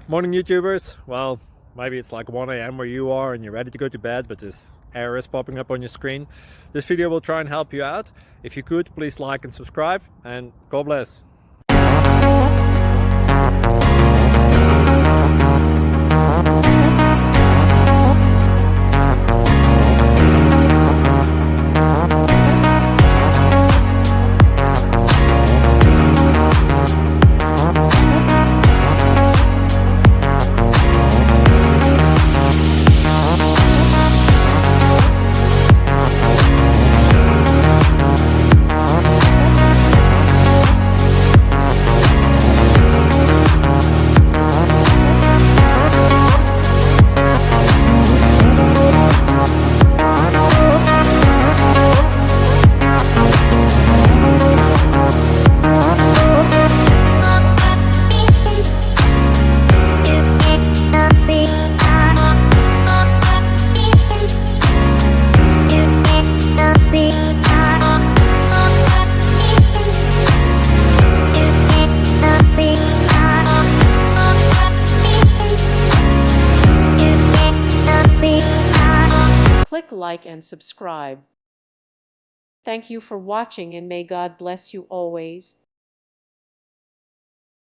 Morning YouTubers. Well, maybe it's like 1 a.m. where you are and you're ready to go to bed, but this error is popping up on your screen. This video will try and help you out. If you could, please like and subscribe, and God bless. Click like and subscribe. Thank you for watching, and may God bless you always.